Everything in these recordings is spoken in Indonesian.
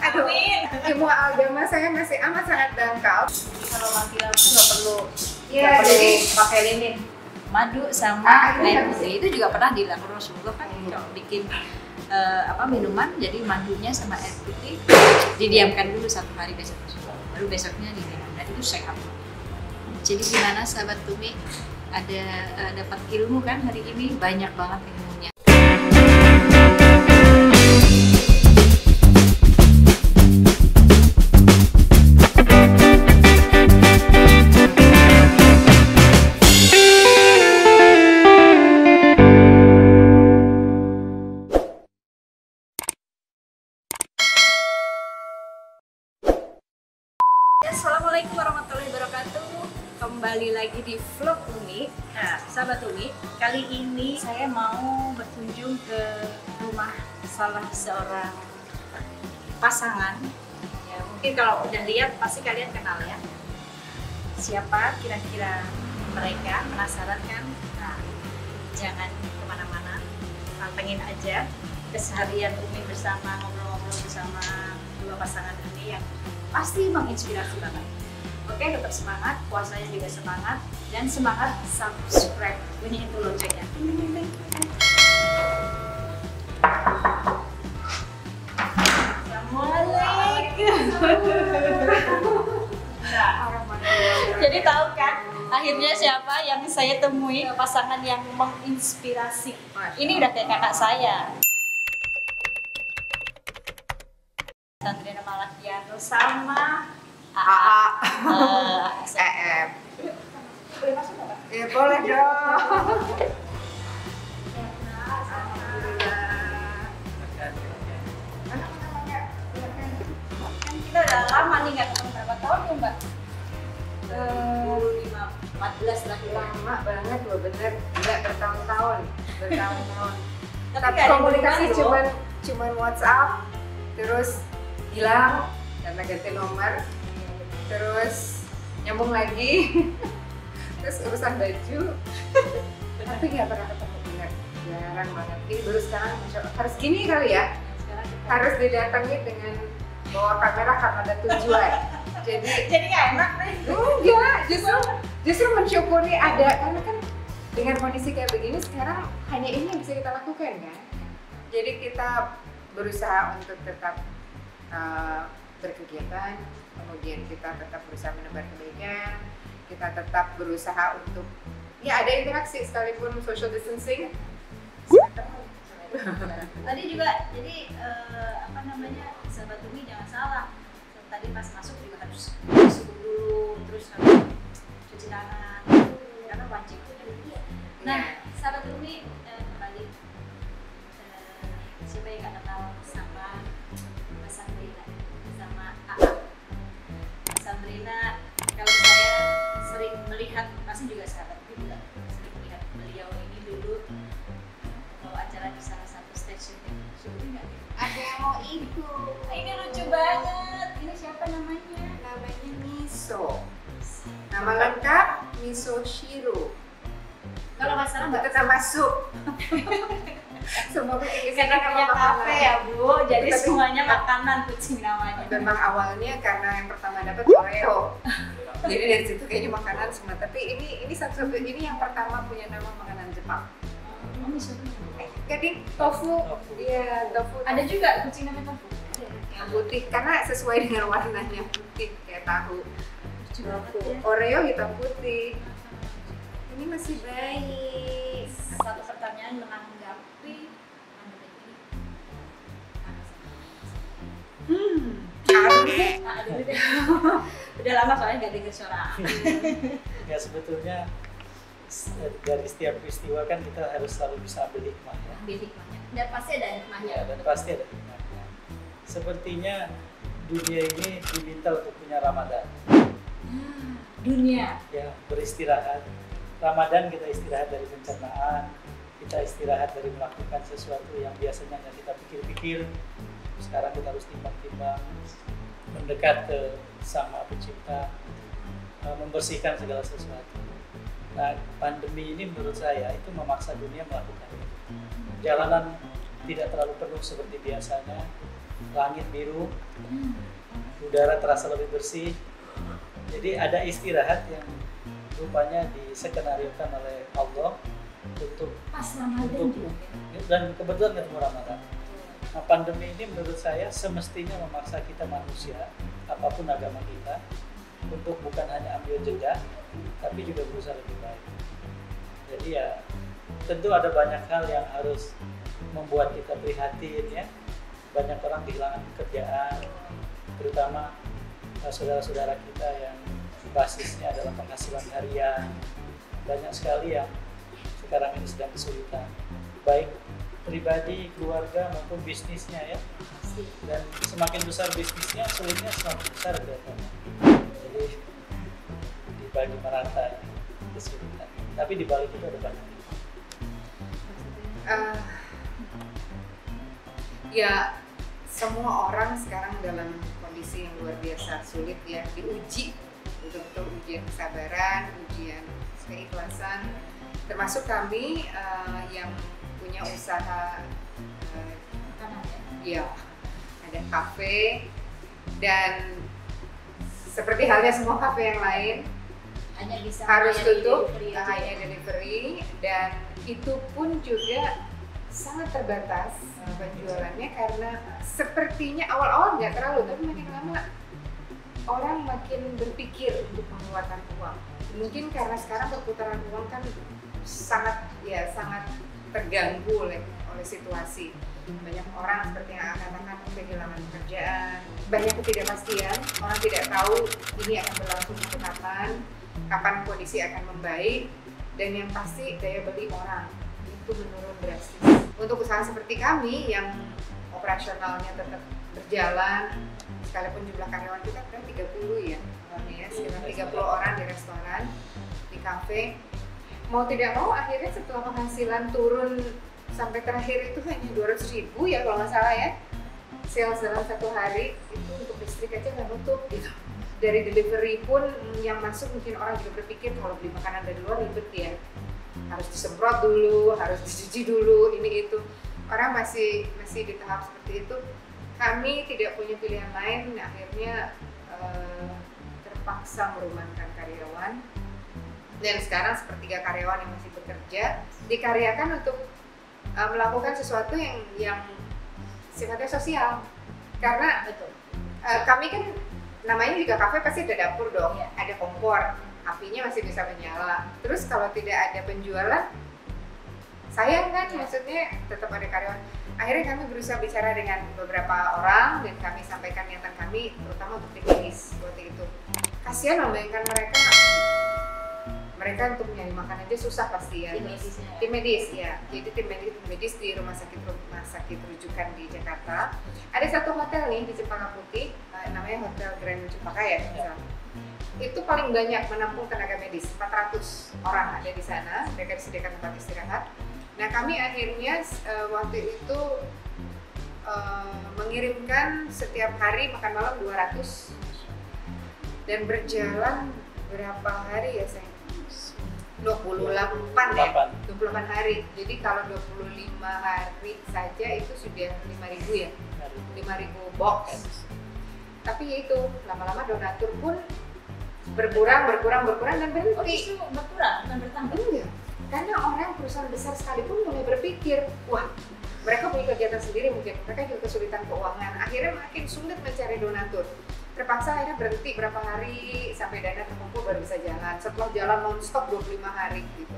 Aduh, ilmu agama saya masih amat sangat dangkal. Kalau mati lampu nggak perlu, Iya, jadi pakai lilin. Madu sama air iya. putih itu juga pernah dilakukan Rasulullah kan, kalau bikin minuman, jadi madunya sama air putih didiamkan dulu 1 hari, baru besoknya diminum, dan itu sehat. Jadi gimana sahabat Tumi, ada dapat ilmu kan hari ini, banyak banget ilmunya. Assalamualaikum warahmatullahi wabarakatuh. Kembali lagi di vlog Umi. Nah, sahabat Umi, kali ini saya mau berkunjung ke rumah salah seorang pasangan. Ya, mungkin kalau udah lihat pasti kalian kenal ya. Siapa kira-kira mereka? Penasaran kan? Nah, jangan kemana-mana, pantengin aja keseharian Umi bersama, ngobrol-ngobrol bersama dua pasangan ini yang pasti menginspirasi banget. Oke, tetap semangat, puasanya juga semangat, dan semangat subscribe, bunyiin tuh loncengnya. Assalamualaikum. Jadi tahu kan, akhirnya siapa yang saya temui, pasangan yang menginspirasi. Ini udah kayak kakak saya. Sandrina Malakiano sama AA. Boleh masuk nggak, Pak? Ya boleh dong. Kan kita udah lama nih nggak ketemu, berapa tahun ya Mbak? 14 lah ya. Lama banget loh, bener. Enggak bertahun-tahun. Tapi Tapi nggak ada komunikasi hubungan loh. cuman WhatsApp, terus hilang karena ganti nomor, terus nyambung lagi, terus urusan baju, tapi nggak pernah ketemu, bener, jarang banget. Ini baru sekarang harus gini kali ya, Sekarang kita harus didatangi dengan bawa kamera karena ada tujuan. jadi nggak enak nih. Enggak, justru mensyukuri ada, karena kan dengan kondisi kayak begini sekarang hanya ini yang bisa kita lakukan kan. Jadi kita berusaha untuk tetap berkegiatan, kemudian kita tetap berusaha menebar kebaikan, kita tetap berusaha untuk ya ada interaksi sekalipun social distancing. Tadi juga jadi apa namanya, sahabat Umi jangan salah. Tadi pas masuk juga harus subuh dulu, terus harus cuci tangan karena wajib. Nah, sahabat Umi kembali siapa yang nggak kenal sama Mbak Sandrina sama AA. Mbak Sandrina, kalau saya sering melihat, pasti juga sahabat juga sering melihat beliau ini dulu kalau acara di salah satu stasiun TV nggak? Ada yang mau ikut. Ini lucu banget. Ini siapa namanya? Namanya Miso. Nama lengkap Miso Shiro. Kalau nggak salah Mbak, Kita masuk. Semua kucing karena punya kafe ya Bu, jadi Tapi- semuanya makanan kucing namanya. Memang awalnya karena yang pertama dapat Oreo. Jadi dari situ kayaknya makanan semua. Tapi ini satu ini yang pertama punya nama makanan Jepang. Oh, Miso. Gading tofu. Iya, tofu. Ada juga kucing namanya tofu. Yang putih karena sesuai dengan warnanya putih kayak tahu. Lucu banget Tofu. ya. Oreo hitam putih. Ini masih baik. Satu pertanyaan menanggapi Aduh deh. aduh deh. Udah lama soalnya nggak dengar suara. Ya sebetulnya dari setiap peristiwa kan kita harus selalu bisa ambil hikmahnya. Ambil hikmahnya. Dan pasti ada hikmahnya. Ya, dan pasti ada hikmahnya. Sepertinya dunia ini diminta untuk punya Ramadan. Dunia. Ya, beristirahat. Ramadan kita istirahat dari pencernaan, kita istirahat dari melakukan sesuatu yang biasanya nggak kita pikir-pikir. Sekarang kita harus timbang-timbang, mendekat ke Sang Pencipta, membersihkan segala sesuatu. Nah, pandemi ini menurut saya itu memaksa dunia melakukan itu. Jalanan tidak terlalu penuh seperti biasanya, langit biru, udara terasa lebih bersih. Jadi ada istirahat yang rupanya diskenariokan oleh Allah untuk Pas Ramadan juga. dan kebetulan ketemu Ramadan. Nah, pandemi ini menurut saya semestinya memaksa kita manusia, apapun agama kita, untuk bukan hanya ambil jeda, tapi juga berusaha lebih baik. Jadi ya, tentu ada banyak hal yang harus membuat kita prihatin ya. Banyak orang kehilangan pekerjaan, terutama saudara-saudara kita yang basisnya adalah penghasilan harian. Banyak sekali yang sekarang ini sedang kesulitan, baik pribadi, keluarga maupun bisnisnya ya. Dan semakin besar bisnisnya, sulitnya semakin besar kelihatannya. Jadi dibagi merata kesulitan. Tapi di balik itu ada banyak. Ya, semua orang sekarang dalam kondisi yang luar biasa sulit ya, diuji, betul-betul ujian kesabaran, ujian keikhlasan. Termasuk kami yang punya usaha, ya ada kafe, dan seperti halnya semua kafe yang lain Hanya bisa harus tutup, hanya hanya delivery, dan itu pun juga sangat terbatas penjualannya karena sepertinya awal-awal nggak terlalu, tapi makin lama orang makin berpikir untuk mengeluarkan uang. Mungkin karena sekarang perputaran uang kan sangat terganggu oleh situasi. Banyak orang seperti yang akan kehilangan pekerjaan, banyak ketidakpastian, orang tidak tahu ini akan berlangsung sampai kapan kondisi akan membaik, dan yang pasti daya beli orang itu menurun drastis. Untuk usaha seperti kami yang operasionalnya tetap berjalan, sekalipun jumlah karyawan kita kan 30 ya, sekitar 30 orang di restoran, di kafe. Mau tidak mau akhirnya setelah penghasilan turun sampai terakhir itu hanya 200.000 ya kalau nggak salah ya, sales dalam satu hari itu untuk listrik aja nggak nutup gitu. Dari delivery pun yang masuk mungkin orang juga berpikir kalau beli makanan dari luar ribet ya, harus disemprot dulu, harus dicuci dulu, ini itu. Orang masih di tahap seperti itu. Kami tidak punya pilihan lain, akhirnya terpaksa merumahkan karyawan. Dan sekarang sepertiga karyawan yang masih bekerja dikaryakan untuk melakukan sesuatu yang sifatnya sosial. Karena kami kan namanya juga kafe, pasti ada dapur dong, ada kompor, apinya masih bisa menyala. Terus kalau tidak ada penjualan, sayang kan, maksudnya tetap ada karyawan. Akhirnya kami berusaha bicara dengan beberapa orang dan kami sampaikan niatan kami, terutama untuk tim medis waktu itu. Kasihan membayangkan mereka untuk mencari makan aja susah pasti ya. Tim medis ya. Jadi tim medis di rumah sakit rujukan di Jakarta. Ada satu hotel nih di Cempaka Putih, namanya Hotel Grand Cempaka ya. Itu paling banyak menampung tenaga medis, 400 orang ada di sana. Mereka disediakan tempat istirahat. Nah, kami akhirnya waktu itu mengirimkan setiap hari makan malam 200 dan berjalan berapa hari ya sayang? 28 hari. Jadi kalau 25 hari saja itu sudah 5.000 ya, 5.000 box. Tapi ya itu lama-lama donatur pun berkurang dan berhenti. Berkurang, bukan bertambah. Iya, karena orang perusahaan besar sekalipun mulai berpikir, wah mereka punya kegiatan sendiri, mungkin mereka juga kesulitan keuangan. Akhirnya makin sulit mencari donatur. Terpaksa akhirnya berhenti berapa hari sampai dana terkumpul baru bisa jalan. Setelah jalan non-stop 25 hari gitu.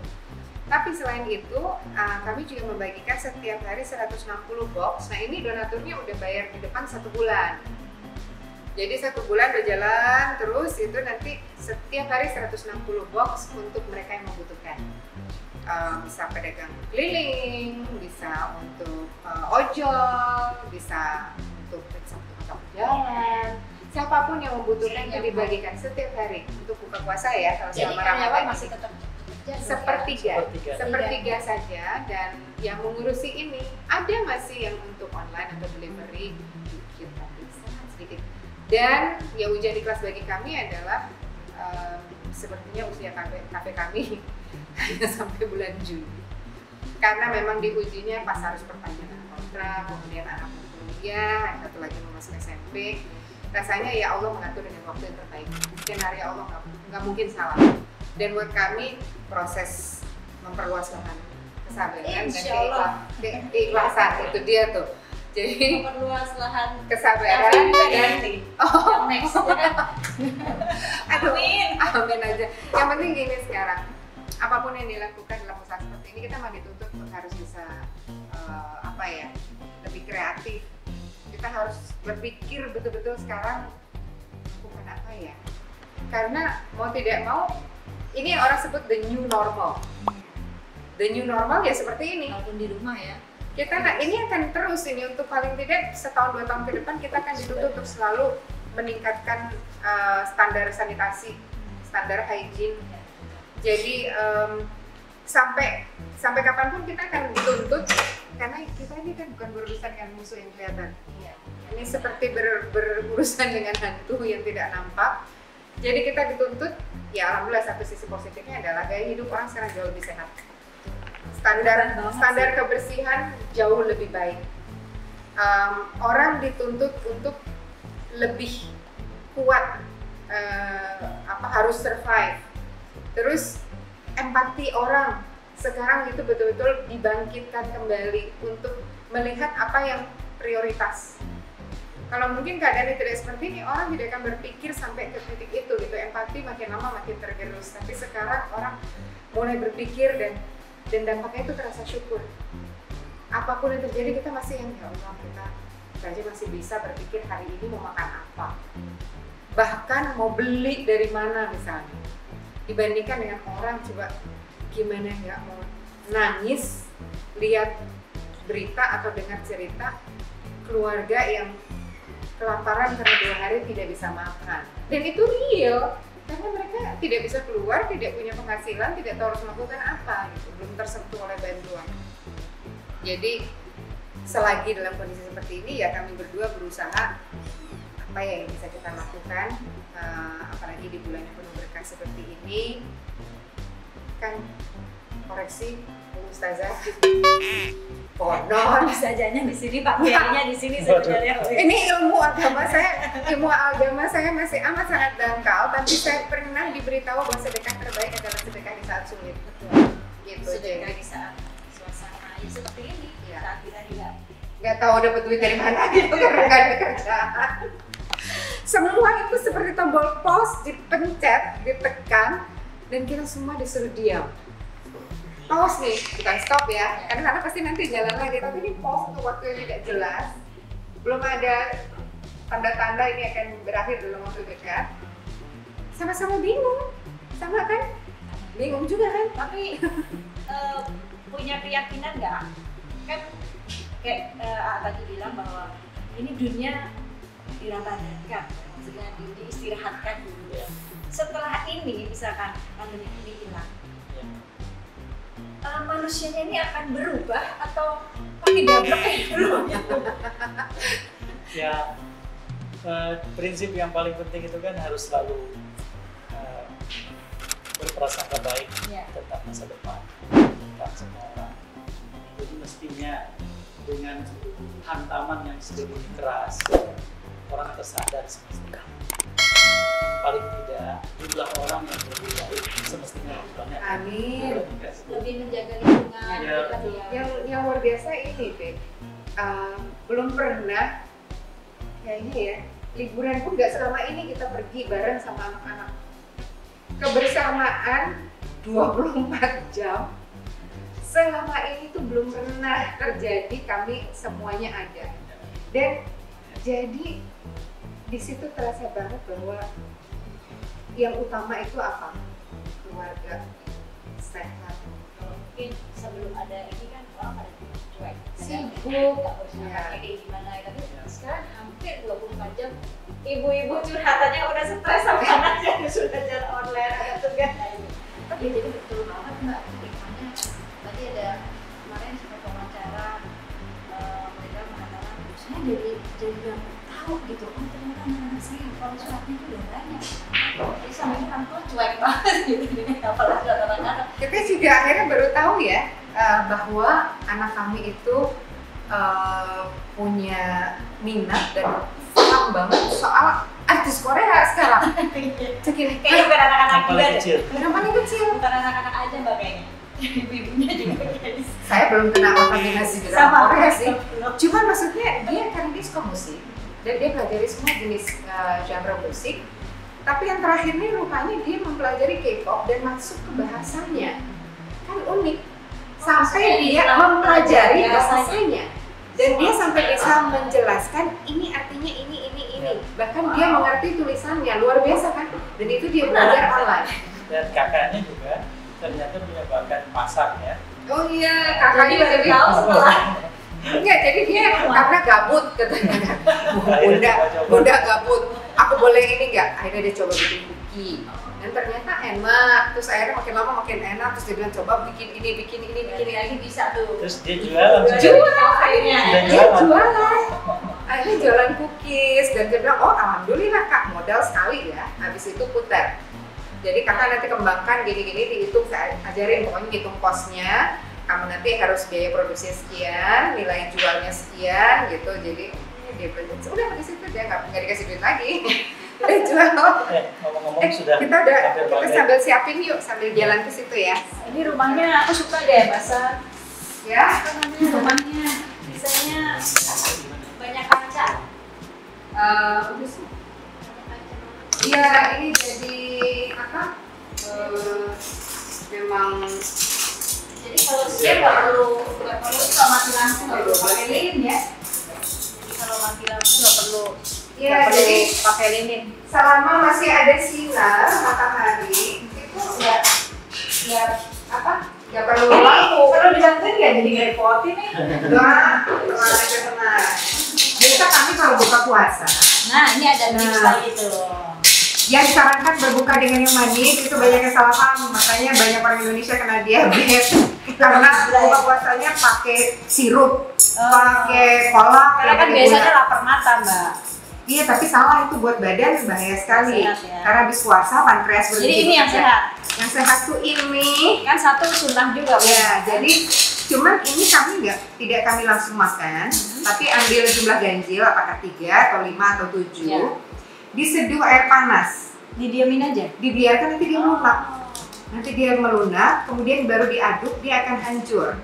Tapi selain itu, kami juga membagikan setiap hari 160 box. Nah ini donaturnya udah bayar di depan 1 bulan. Jadi 1 bulan berjalan terus, itu nanti setiap hari 160 box untuk mereka yang membutuhkan. Bisa pedagang keliling, bisa untuk ojol, bisa untuk periksa jalan. Siapapun yang membutuhkan itu dibagikan setiap hari untuk buka puasa ya. Kalau selama Ramadan masih tetap sepertiga saja, dan yang mengurusi ini ada masih yang untuk online atau delivery dikit tapi sangat sedikit. Dan yang ujian ikhlas bagi kami adalah sepertinya usia kafe kami hanya sampai bulan Juni, karena memang diujinya pas harus perpanjangan kontrak. Citra, kemudian anakku kuliah, yang satu lagi mau masuk SMP. Rasanya ya Allah mengatur dengan waktu yang terbaik. Skenario Allah nggak mungkin salah. Dan buat kami proses memperluas lahan kesabaran dan keikhlasan itu dia tuh. Jadi memperluas lahan kesabaran dan yang next ya kan? Amin aja. Yang penting gini sekarang, apapun yang dilakukan dalam usaha seperti ini kita mah dituntut untuk harus bisa lebih kreatif. Kita harus berpikir betul-betul sekarang bukan apa ya, karena mau tidak mau ini yang orang sebut the new normal. The new normal ya seperti ini. Walaupun di rumah ya. Ini akan terus ini untuk paling tidak setahun 2 tahun ke depan kita akan dituntut untuk selalu meningkatkan standar sanitasi, standar hygiene. Jadi sampai kapanpun kita akan dituntut, karena kita ini kan bukan berurusan dengan musuh yang kelihatan. Ini seperti berurusan dengan hantu yang tidak nampak. Jadi kita dituntut, ya alhamdulillah satu sisi positifnya adalah gaya hidup orang sekarang jauh lebih sehat. Standar kebersihan jauh lebih baik. Orang dituntut untuk lebih kuat, harus survive. Terus empati orang sekarang itu betul-betul dibangkitkan kembali untuk melihat apa yang prioritas. Kalau mungkin keadaan tidak seperti ini, orang tidak akan berpikir sampai ke titik itu gitu. Empati makin lama makin tergerus. Tapi sekarang orang mulai berpikir dan dampaknya itu terasa syukur. Apapun yang terjadi kita masih yang ya Allah, kita aja masih bisa berpikir hari ini mau makan apa, bahkan mau beli dari mana misalnya, dibandingkan dengan orang coba gimana nggak mau nangis lihat berita atau dengar cerita keluarga yang kelaparan karena 2 hari tidak bisa makan. Dan itu real, karena mereka tidak bisa keluar, tidak punya penghasilan, tidak tahu harus melakukan apa gitu, belum tersentuh oleh bantuan. Jadi selagi dalam kondisi seperti ini ya kami berdua berusaha apa yang bisa kita lakukan, apalagi di bulan yang penuh berkah seperti ini. Kan koreksi Ustazah Ponon Ustazahnya di sini, Pak Kiainya di sini sebenarnya. Ini ilmu agama saya masih amat sangat dangkal, tapi saya pernah diberitahu bahwa sedekah terbaik adalah sedekah di saat sulit. Betul. Gitu. Sedekah di saat suasana seperti ini, ya. saat kita nggak tahu dapat duit dari mana gitu karena nggak ada kerjaan. Semua itu seperti tombol pause, dipencet, ditekan, dan kita semua disuruh diam. Pause nih, bukan stop ya, karena pasti nanti jalan lagi, tapi ini pause untuk waktu yang tidak jelas. Belum ada tanda-tanda ini akan berakhir dalam waktu dekat. Sama-sama bingung, sama kan? Bingung juga kan? Tapi punya keyakinan nggak? Kan kayak tadi bilang bahwa ini dunia diratakan, maksudnya diistirahatkan dulu. Setelah ini misalkan pandemi ini hilang, manusianya ini akan berubah atau pakai dablek dulu? Ya, prinsip yang paling penting itu kan harus selalu berprasangka baik tentang masa depan, tentang semua orang. Jadi mestinya dengan hantaman yang sedikit keras, orang akan sadar semestinya. Paling tidak jumlah orang yang lebih baik semestinya banyak. Amin. Lebih menjaga lingkungan. Yang luar biasa ini deh, belum pernah kayaknya ya liburan pun nggak selama ini kita pergi bareng sama anak-anak. Kebersamaan 24 jam selama ini tuh belum pernah terjadi, kami semuanya ada. Dan jadi di situ terasa banget bahwa yang utama itu apa? Keluarga sehat. Mungkin sebelum ada ini kan orang pada cuek, sibuk, nggak bersemangat kayak gimana. Tapi sekarang hampir 24 jam ibu-ibu curhatannya udah stres sama anaknya, sudah jalan online, ada tugas. Tapi jadi betul banget Mbak, hikmahnya tadi ada kemarin sempat wawancara, mereka mengatakan saya jadi nggak tahu gitu, oh ternyata anak saya kalau suratnya itu udah banyak. Jadi sama ini orang tua cuek banget gitu, apalagi anak-anak. Kita juga akhirnya baru tahu ya bahwa anak kami itu punya minat dan paham banget soal artis Korea sekarang. Segini Kayaknya bukan anak-anak Yang paling juga deh. kecil. namanya kecil. Bukan anak-anak aja mbak kayaknya. Ibu-ibunya juga guys. Saya belum kena kontaminasi drama Sama Korea sih. belum. Cuman maksudnya dia karena dia suka musik dan dia pelajari semua jenis genre musik. Tapi yang terakhir nih rupanya dia mempelajari K-pop dan masuk ke bahasanya. Kan unik. Sampai dia mempelajari bahasanya. Dan dia sampai bisa menjelaskan ini artinya ini. Bahkan dia mengerti tulisannya, luar biasa kan? Dan itu dia belajar online. Dan kakaknya juga ternyata punya bakat masak ya. Oh iya, kakaknya jadi tahu setelah. enggak, jadi dia karena gabut katanya. Akhirnya Bunda gabut. Aku boleh ini enggak? Akhirnya dia coba bikin cookie. Dan ternyata enak. Terus akhirnya makin lama makin enak. Terus dia bilang coba bikin ini Lagi bisa tuh. Terus dia jual langsung. Akhirnya. Dia jualan. Akhirnya jualan cookies dan dia bilang, oh alhamdulillah kak, modal sekali ya. Habis itu putar. Jadi kakak nanti kembangkan gini-gini dihitung, saya ajarin pokoknya hitung kosnya. Kamu nanti harus biaya produksinya sekian, nilai jualnya sekian gitu. Jadi dia bilang, udah habis itu dia nggak dikasih duit lagi. Udah jual. Ngomong-ngomong sudah Kita udah hampir kita maghrib. sambil siapin yuk, sambil jalan ke situ ya. Ini rumahnya aku suka deh bahasa. Ya. Apa namanya rumahnya? Desainnya banyak kaca. Udah sih. Iya, ini jadi apa? Memang Jadi kalau dia nggak perlu kalau mati lampu nggak perlu pakai lilin ya. Jadi kalau mati lampu nggak perlu Iya, jadi pakai lilin. selama masih ada sinar matahari itu ya apa? Nggak perlu lampu. Perlu dibantuin nggak jadi ngerepotin nih? Wah, aja tenang. Biasa kami kalau buka puasa, Nah ini ada tips Nah. lagi tuh. yang disarankan berbuka dengan yang manis itu banyak yang salah paham, makanya banyak orang Indonesia kena diabetes karena buka puasanya pakai sirup, pakai kolak. Karena kan pakai biasanya gula. lapar mata mbak. Iya, tapi salah itu buat badan bahaya sekali. Sehat, ya. Karena habis puasa pankreas Jadi berhenti ini yang bekerja. sehat. Yang sehat tuh ini. Kan satu sunnah juga. Bu. Ya, jadi cuman ini kami tidak kami langsung makan, tapi ambil jumlah ganjil apakah 3 atau 5 atau 7. Ya. Diseduh air panas. Didiamin aja. Dibiarkan nanti dia melunak. Nanti dia melunak, kemudian baru diaduk, dia akan hancur.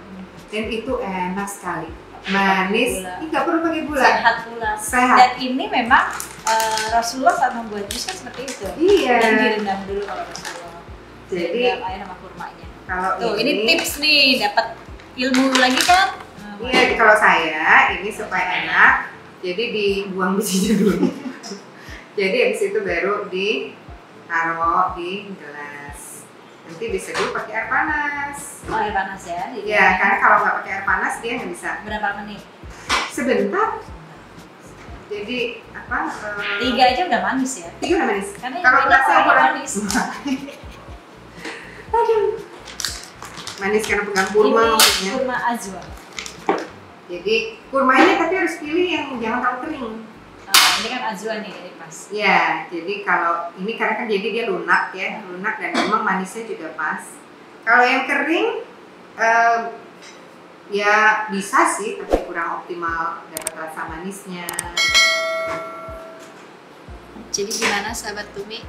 Dan itu enak sekali. Manis, Gula. nggak perlu pakai gula. Sehat pula. Sehat. Dan ini memang Rasulullah saat membuat jus kan seperti itu. Iya. Dan direndam dulu kalau Rasulullah. Jadi Direndam air sama kurmanya. kalau Tuh ini tips nih, dapat ilmu lagi kan? Iya, kalau saya ini supaya enak, jadi dibuang besinya dulu. Jadi habis itu baru ditaruh di gelas. Nanti diseduh pakai air panas. Oh, air panas ya? Ya, karena kalau nggak pakai air panas dia nggak bisa. Berapa menit? Sebentar. Jadi apa? 3 aja udah manis ya? 3 udah manis. Karena yang Kalau banyak gelasnya orang kurang manis. Aduh. Manis karena pegang kurma Ini maksudnya. kurma azwa. Jadi kurmanya tapi harus pilih yang jangan terlalu kering. Ini kan azwa nih, jadi pas. Ya, jadi kalau ini karena kan jadi dia lunak ya, lunak dan memang manisnya juga pas. Kalau yang kering, ya bisa sih, tapi kurang optimal dapat rasa manisnya. Jadi gimana sahabat Tumi?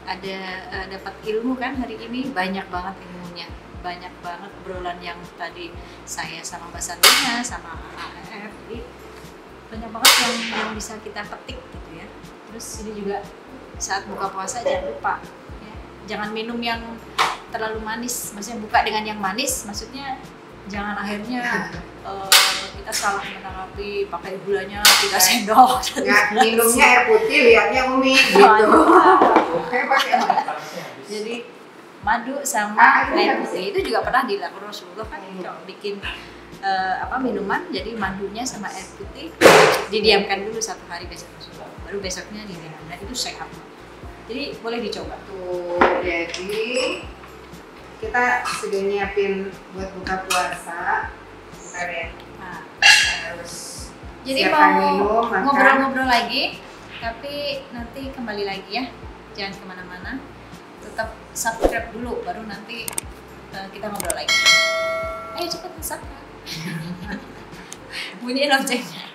Ada dapat ilmu kan hari ini? Banyak banget ilmunya, banyak banget obrolan yang tadi saya sama Mbak Sandrina sama AF. Jadi banyak banget yang bisa kita petik gitu ya. Terus ini juga saat buka puasa jangan lupa ya, jangan minum yang terlalu manis. Maksudnya buka dengan yang manis, maksudnya jangan akhirnya kita salah menanggapi pakai gulanya 3 sendok. Ya, minumnya air putih, lihatnya Umi gitu. Jadi madu sama ini air habis. putih itu juga pernah dilakukan Rasulullah kan kalau bikin minuman, jadi madunya sama air putih didiamkan dulu 1 hari besok Rasulullah, baru besoknya diminum dan itu sehat. Jadi boleh dicoba. Tuh, jadi kita sudah nyiapin buat buka puasa. Bentar ya. Nah, Harus jadi siapkan mau minum, makan. ngobrol-ngobrol lagi, tapi nanti kembali lagi ya, jangan kemana-mana, tetap subscribe dulu, baru nanti kita ngobrol lagi. Ayo cepat subscribe. bunyi loncengnya.